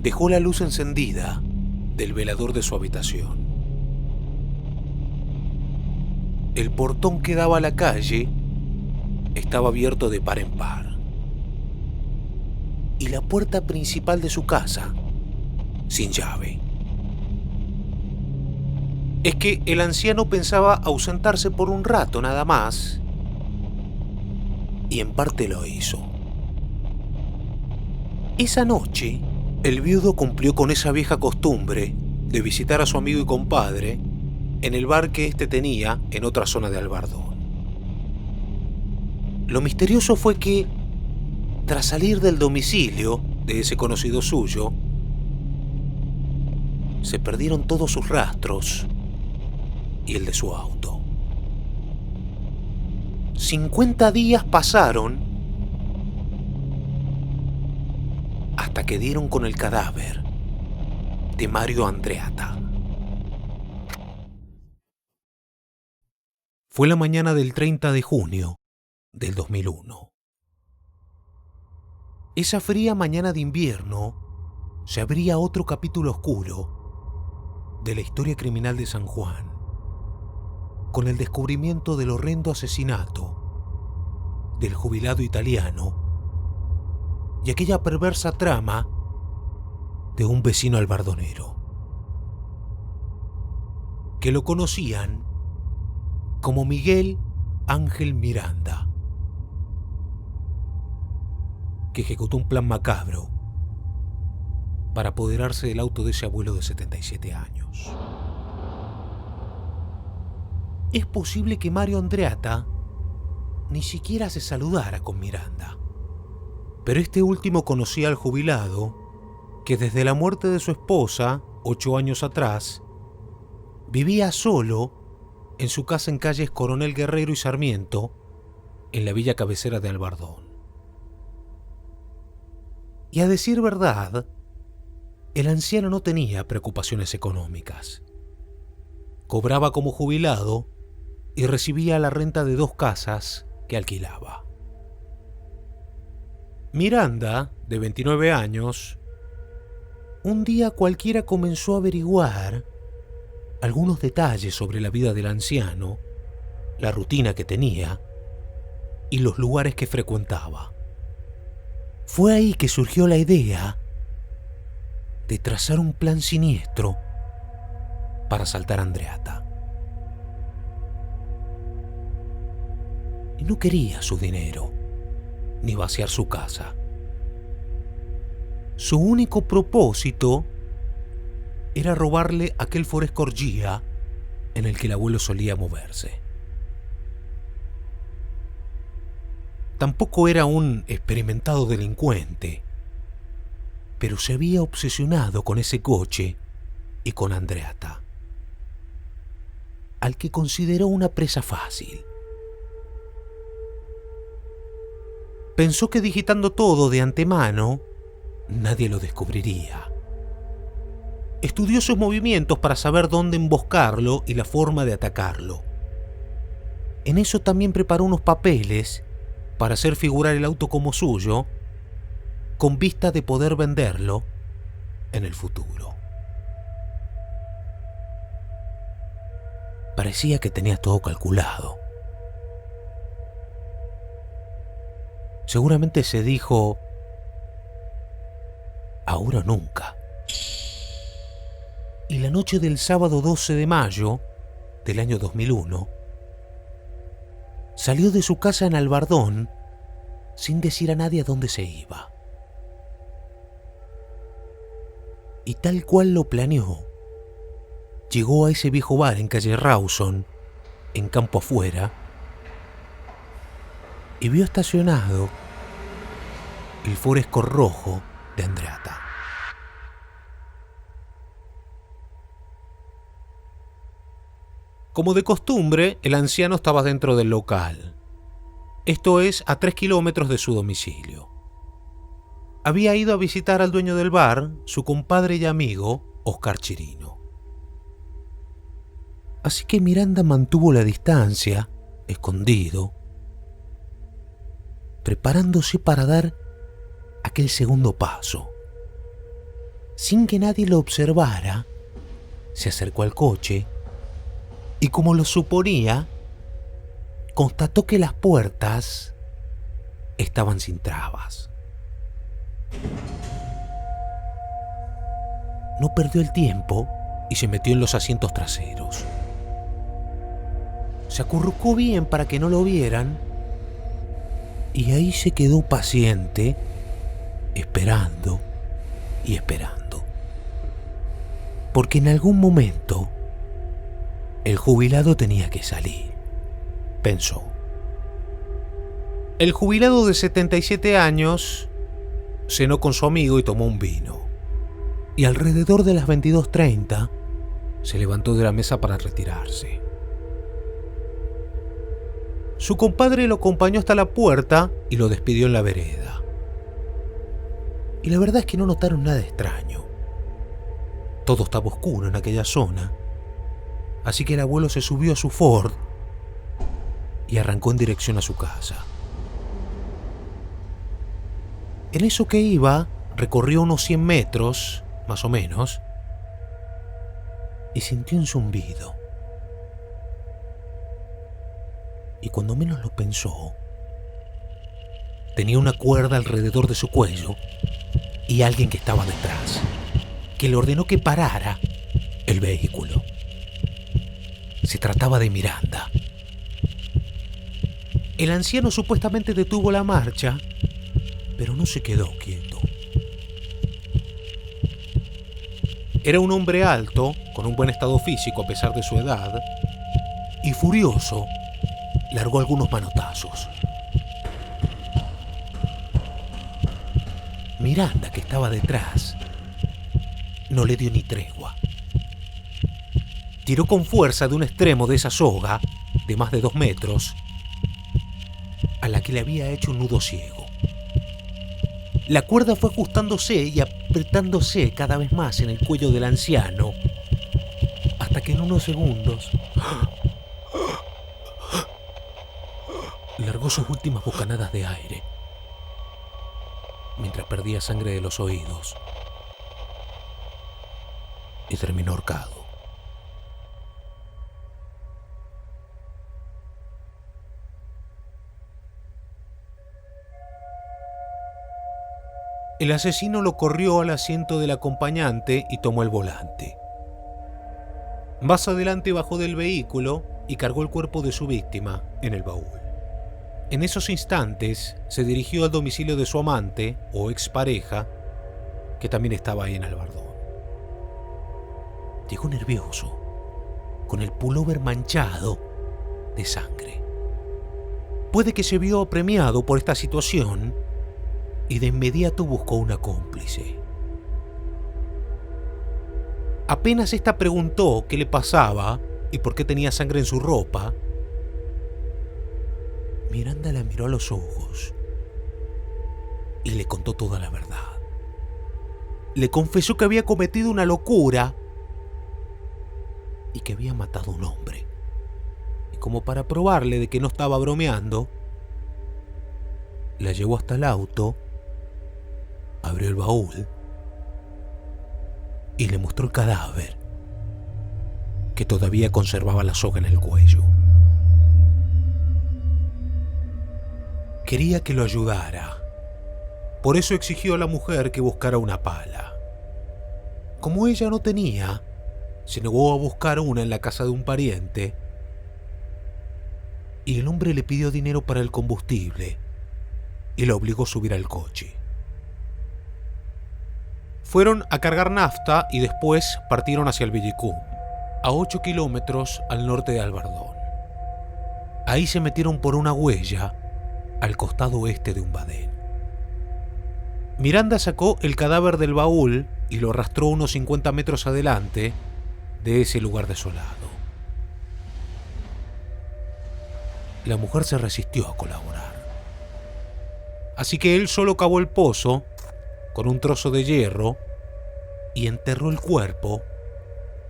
dejó la luz encendida del velador de su habitación. El portón que daba a la calle estaba abierto de par en par. Y la puerta principal de su casa sin llave. Es que el anciano pensaba ausentarse por un rato nada más, y en parte lo hizo. Esa noche, el viudo cumplió con esa vieja costumbre de visitar a su amigo y compadre en el bar que éste tenía en otra zona de Albardón. Lo misterioso fue que, tras salir del domicilio de ese conocido suyo, se perdieron todos sus rastros y el de su auto. 50 días pasaron hasta que dieron con el cadáver de Mario Andreatta. Fue la mañana del 30 de junio del 2001. Esa fría mañana de invierno se abría otro capítulo oscuro de la historia criminal de San Juan, con el descubrimiento del horrendo asesinato del jubilado italiano y aquella perversa trama de un vecino albardonero, que lo conocían como Miguel Ángel Miranda, que ejecutó un plan macabro para apoderarse del auto de ese abuelo de 77 años. Es posible que Mario Andreatta ni siquiera se saludara con Miranda, pero este último conocía al jubilado que desde la muerte de su esposa, 8 años atrás, vivía solo en su casa en calles Coronel Guerrero y Sarmiento, en la villa cabecera de Albardón. Y a decir verdad, el anciano no tenía preocupaciones económicas. Cobraba como jubilado y recibía la renta de 2 casas que alquilaba. Miranda, de 29 años, un día cualquiera comenzó a averiguar algunos detalles sobre la vida del anciano, la rutina que tenía y los lugares que frecuentaba. Fue ahí que surgió la idea de trazar un plan siniestro para asaltar a Andreatta. Y no quería su dinero, ni vaciar su casa. Su único propósito era robarle aquel Ford Escort Ghia en el que el abuelo solía moverse. Tampoco era un experimentado delincuente, pero se había obsesionado con ese coche y con Andreatta, al que consideró una presa fácil. Pensó que digitando todo de antemano, nadie lo descubriría. Estudió sus movimientos para saber dónde emboscarlo y la forma de atacarlo. En eso también preparó unos papeles para hacer figurar el auto como suyo, con vista de poder venderlo en el futuro. Parecía que tenía todo calculado. Seguramente se dijo, ahora o nunca. Y la noche del sábado 12 de mayo del año 2001, salió de su casa en Albardón sin decir a nadie a dónde se iba. Y tal cual lo planeó, llegó a ese viejo bar en calle Rawson, en Campo Afuera, y vio estacionado el Ford Escort rojo de Andreatta. Como de costumbre, el anciano estaba dentro del local. Esto es, a 3 kilómetros de su domicilio. Había ido a visitar al dueño del bar, su compadre y amigo, Oscar Chirino. Así que Miranda mantuvo la distancia, escondido, preparándose para dar aquel segundo paso. Sin que nadie lo observara, se acercó al coche y, como lo suponía, constató que las puertas estaban sin trabas. No perdió el tiempo y se metió en los asientos traseros. Se acurrucó bien para que no lo vieran y ahí se quedó paciente, esperando y esperando. Porque en algún momento el jubilado tenía que salir, pensó. El jubilado de 77 años cenó con su amigo y tomó un vino. Y alrededor de las 22:30 se levantó de la mesa para retirarse. Su compadre lo acompañó hasta la puerta y lo despidió en la vereda. Y la verdad es que no notaron nada extraño. Todo estaba oscuro en aquella zona, así que el abuelo se subió a su Ford y arrancó en dirección a su casa. En eso que iba, recorrió unos 100 metros, más o menos, y sintió un zumbido. Y cuando menos lo pensó, tenía una cuerda alrededor de su cuello y alguien que estaba detrás, que le ordenó que parara el vehículo. Se trataba de Miranda. El anciano supuestamente detuvo la marcha, pero no se quedó quieto. Era un hombre alto, con un buen estado físico a pesar de su edad, y furioso, largó algunos manotazos. Miranda, que estaba detrás, no le dio ni tregua. Tiró con fuerza de un extremo de esa soga, de más de 2 metros, a la que le había hecho un nudo ciego. La cuerda fue ajustándose y apretándose cada vez más en el cuello del anciano, hasta que en unos segundos largó sus últimas bocanadas de aire, mientras perdía sangre de los oídos, y terminó ahorcado. El asesino lo corrió al asiento del acompañante y tomó el volante. Más adelante bajó del vehículo y cargó el cuerpo de su víctima en el baúl. En esos instantes se dirigió al domicilio de su amante o expareja, que también estaba ahí en Albardón. Llegó nervioso, con el pullover manchado de sangre. Puede que se vio apremiado por esta situación y de inmediato buscó una cómplice. Apenas ésta preguntó qué le pasaba y por qué tenía sangre en su ropa, Miranda la miró a los ojos y le contó toda la verdad. Le confesó que había cometido una locura y que había matado a un hombre. Y como para probarle de que no estaba bromeando, la llevó hasta el auto, abrió el baúl y le mostró el cadáver, que todavía conservaba la soga en el cuello. Quería que lo ayudara. Por eso exigió a la mujer que buscara una pala. Como ella no tenía, se negó a buscar una en la casa de un pariente y el hombre le pidió dinero para el combustible y la obligó a subir al coche. Fueron a cargar nafta y después partieron hacia el Villicum, a 8 kilómetros al norte de Albardón. Ahí se metieron por una huella al costado oeste de un badén. Miranda sacó el cadáver del baúl y lo arrastró unos 50 metros adelante de ese lugar desolado. La mujer se resistió a colaborar. Así que él solo cavó el pozo con un trozo de hierro y enterró el cuerpo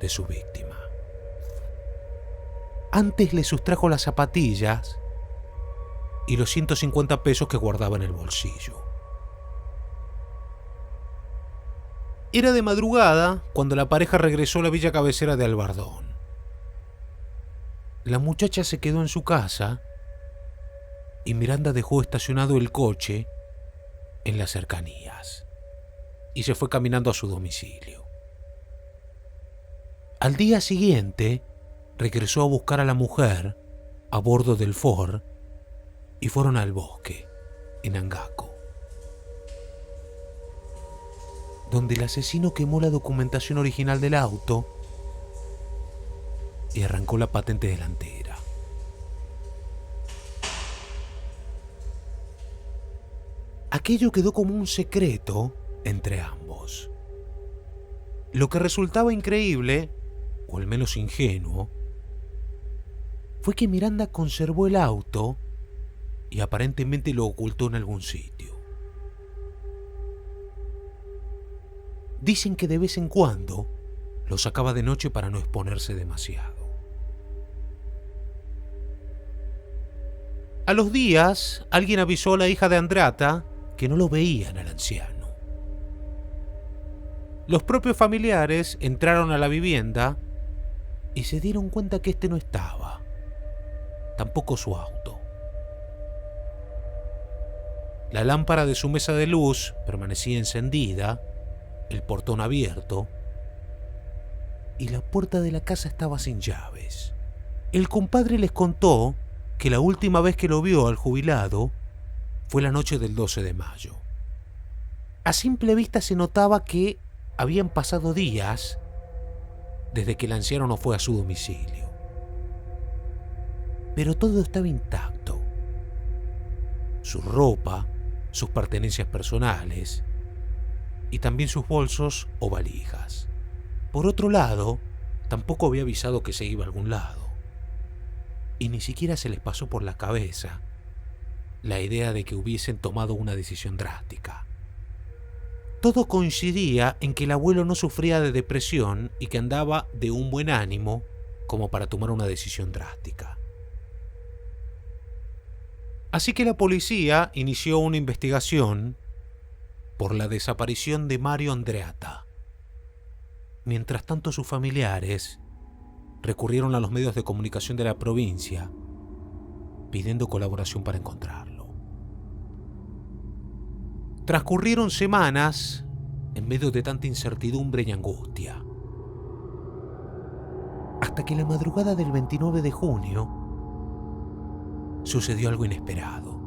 de su víctima. Antes le sustrajo las zapatillas y los 150 pesos que guardaba en el bolsillo. Era de madrugada cuando la pareja regresó a la villa cabecera de Albardón. La muchacha se quedó en su casa y Miranda dejó estacionado el coche en las cercanías y se fue caminando a su domicilio. Al día siguiente, regresó a buscar a la mujer a bordo del Ford y fueron al bosque, en Angaco, donde el asesino quemó la documentación original del auto y arrancó la patente delantera. Aquello quedó como un secreto entre ambos. Lo que resultaba increíble, o al menos ingenuo, fue que Miranda conservó el auto y aparentemente lo ocultó en algún sitio. Dicen que de vez en cuando lo sacaba de noche para no exponerse demasiado. A los días, alguien avisó a la hija de Andrata que no lo veían al anciano. Los propios familiares entraron a la vivienda y se dieron cuenta que este no estaba, tampoco su auto. La lámpara de su mesa de luz permanecía encendida, el portón abierto y la puerta de la casa estaba sin llaves. El compadre les contó que la última vez que lo vio al jubilado fue la noche del 12 de mayo. A simple vista se notaba que habían pasado días desde que el anciano no fue a su domicilio. Pero todo estaba intacto. Su ropa, sus pertenencias personales y también sus bolsos o valijas. Por otro lado, tampoco había avisado que se iba a algún lado. Y ni siquiera se les pasó por la cabeza la idea de que hubiesen tomado una decisión drástica. Todo coincidía en que el abuelo no sufría de depresión y que andaba de un buen ánimo como para tomar una decisión drástica. Así que la policía inició una investigación por la desaparición de Mario Andreatta. Mientras tanto, sus familiares recurrieron a los medios de comunicación de la provincia pidiendo colaboración para encontrarlo. Transcurrieron semanas en medio de tanta incertidumbre y angustia, hasta que la madrugada del 29 de junio sucedió algo inesperado.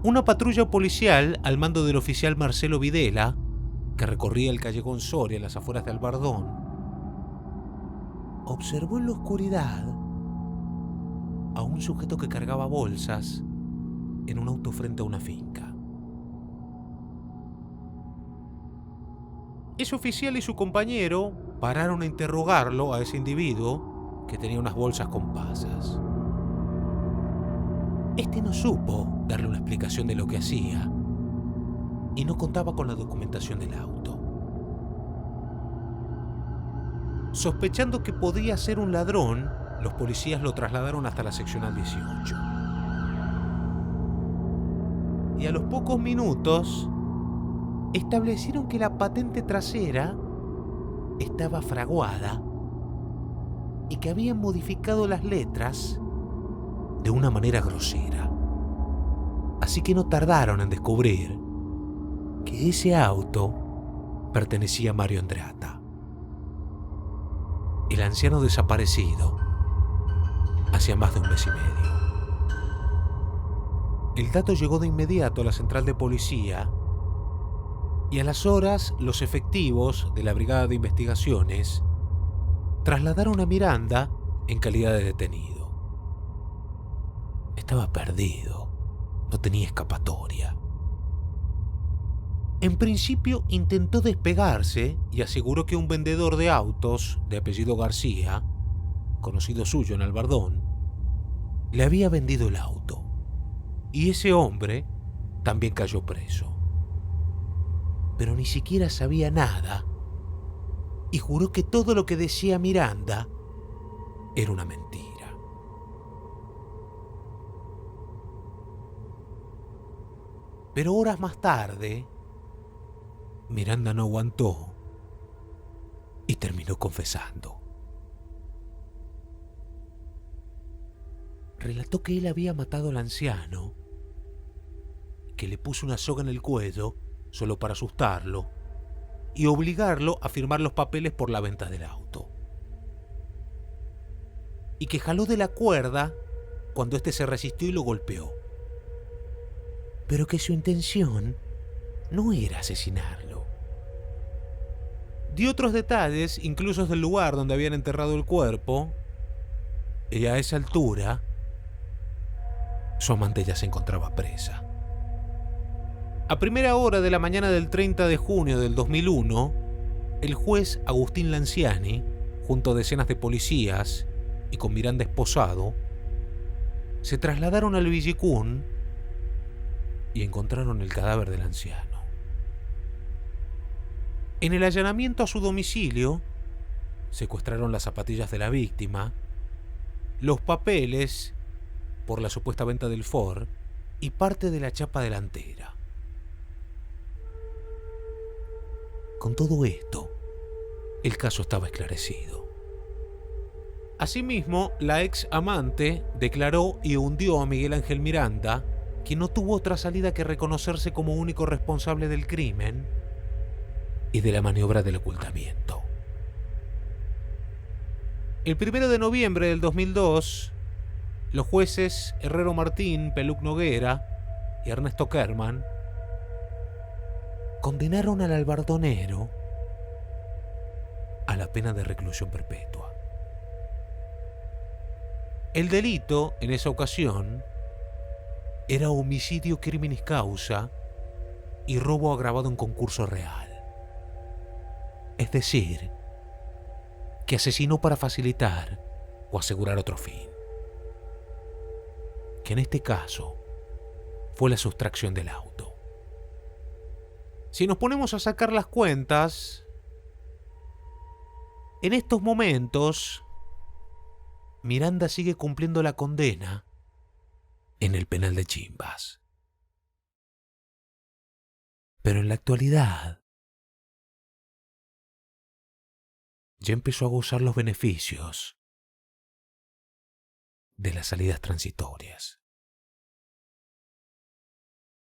Una patrulla policial al mando del oficial Marcelo Videla, que recorría el callejón Soria en las afueras de Albardón, observó en la oscuridad a un sujeto que cargaba bolsas en un auto frente a una finca. Ese oficial y su compañero pararon a interrogarlo a ese individuo que tenía unas bolsas con pasas. Este no supo darle una explicación de lo que hacía y no contaba con la documentación del auto. Sospechando que podía ser un ladrón, los policías lo trasladaron hasta la seccional 18. Y a los pocos minutos establecieron que la patente trasera estaba fraguada y que habían modificado las letras de una manera grosera. Así que no tardaron en descubrir que ese auto pertenecía a Mario Andreatta, el anciano desaparecido hacía más de un mes y medio. El dato llegó de inmediato a la central de policía y a las horas los efectivos de la Brigada de Investigaciones trasladaron a Miranda en calidad de detenido. Estaba perdido, no tenía escapatoria. En principio intentó despegarse y aseguró que un vendedor de autos de apellido García, conocido suyo en Albardón, le había vendido el auto. Y ese hombre también cayó preso. Pero ni siquiera sabía nada y juró que todo lo que decía Miranda era una mentira. Pero horas más tarde, Miranda no aguantó y terminó confesando. Relató que él había matado al anciano, que le puso una soga en el cuello solo para asustarlo y obligarlo a firmar los papeles por la venta del auto. Y que jaló de la cuerda cuando éste se resistió y lo golpeó. Pero que su intención no era asesinarlo. Dio otros detalles, incluso del lugar donde habían enterrado el cuerpo, y a esa altura su amante ya se encontraba presa. A primera hora de la mañana del 30 de junio del 2001, el juez Agustín Lanciani, junto a decenas de policías y con Miranda esposado, se trasladaron al Villicún y encontraron el cadáver del anciano. En el allanamiento a su domicilio, secuestraron las zapatillas de la víctima, los papeles por la supuesta venta del Ford y parte de la chapa delantera. Con todo esto, el caso estaba esclarecido. Asimismo, la ex amante declaró y hundió a Miguel Ángel Miranda, quien no tuvo otra salida que reconocerse como único responsable del crimen y de la maniobra del ocultamiento. El 1 de noviembre del 2002, los jueces Herrero Martín, Peluc Noguera y Ernesto Kerman condenaron al albardonero a la pena de reclusión perpetua. El delito, en esa ocasión, era homicidio criminis causa y robo agravado en concurso real. Es decir, que asesinó para facilitar o asegurar otro fin, que en este caso fue la sustracción del auto. Si nos ponemos a sacar las cuentas, en estos momentos, Miranda sigue cumpliendo la condena en el penal de Chimbas. Pero en la actualidad, ya empezó a gozar los beneficios de las salidas transitorias.